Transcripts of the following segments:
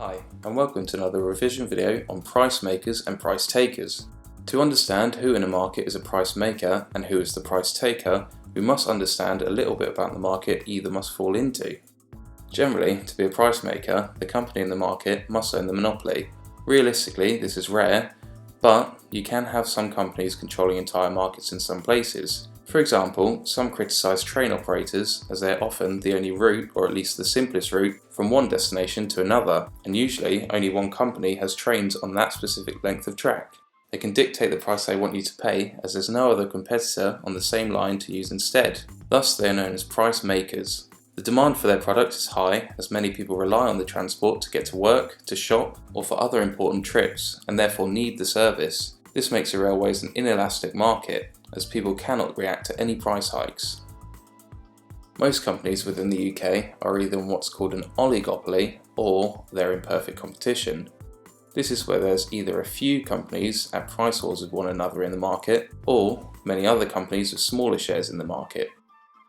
Hi, and welcome to another revision video on price makers and price takers. To understand who in a market is a price maker and who is the price taker, we must understand a little bit about the market either must fall into. Generally, to be a price maker, the company in the market must own the monopoly. Realistically, this is rare, but you can have some companies controlling entire markets in some places. For example, some criticise train operators as they are often the only route, or at least the simplest route, from one destination to another, and usually only one company has trains on that specific length of track. They can dictate the price they want you to pay, as there's no other competitor on the same line to use instead. Thus they are known as price makers. The demand for their product is high, as many people rely on the transport to get to work, to shop, or for other important trips, and therefore need the service. This makes the railways an inelastic market, as people cannot react to any price hikes. Most companies within the UK are either in what's called an oligopoly, or they're in perfect competition. This is where there's either a few companies at price wars with one another in the market, or many other companies with smaller shares in the market.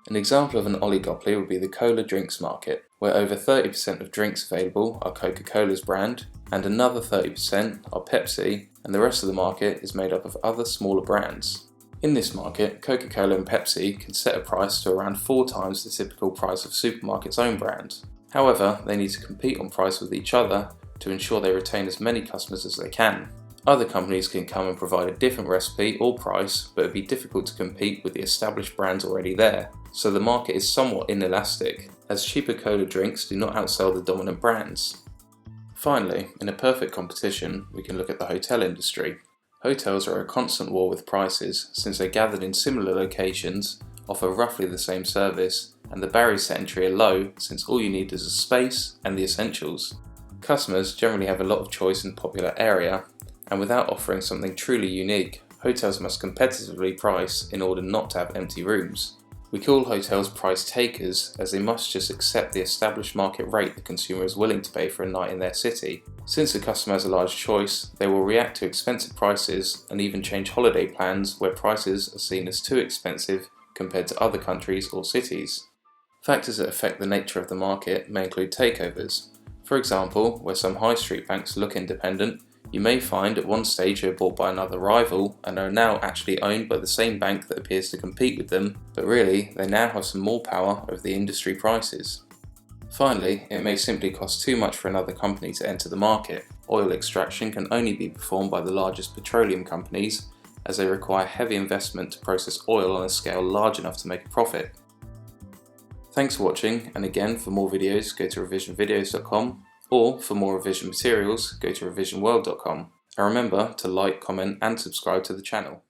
An example of an oligopoly would be the cola drinks market, where over 30% of drinks available are Coca-Cola's brand, and another 30% are Pepsi, and the rest of the market is made up of other smaller brands. In this market, Coca-Cola and Pepsi can set a price to around 4 times the typical price of supermarket's own brand. However, they need to compete on price with each other to ensure they retain as many customers as they can. Other companies can come and provide a different recipe or price, but it would be difficult to compete with the established brands already there, so the market is somewhat inelastic, as cheaper cola drinks do not outsell the dominant brands. Finally, in a perfect competition, we can look at the hotel industry. Hotels are a constant war with prices, since they're gathered in similar locations, offer roughly the same service, and the barriers to entry are low, since all you need is a space and the essentials. Customers generally have a lot of choice in a popular area, and without offering something truly unique, hotels must competitively price in order not to have empty rooms. We call hotels price takers, as they must just accept the established market rate the consumer is willing to pay for a night in their city. Since the customer has a large choice, they will react to expensive prices and even change holiday plans where prices are seen as too expensive compared to other countries or cities. Factors that affect the nature of the market may include takeovers. For example, where some high street banks look independent, you may find at one stage they were bought by another rival and are now actually owned by the same bank that appears to compete with them, but really they now have some more power over the industry prices. Finally, it may simply cost too much for another company to enter the market. Oil extraction can only be performed by the largest petroleum companies, as they require heavy investment to process oil on a scale large enough to make a profit. Thanks for watching, and again, for more videos go to revisionvideos.com, or for more revision materials go to revisionworld.com. And remember to like, comment and subscribe to the channel.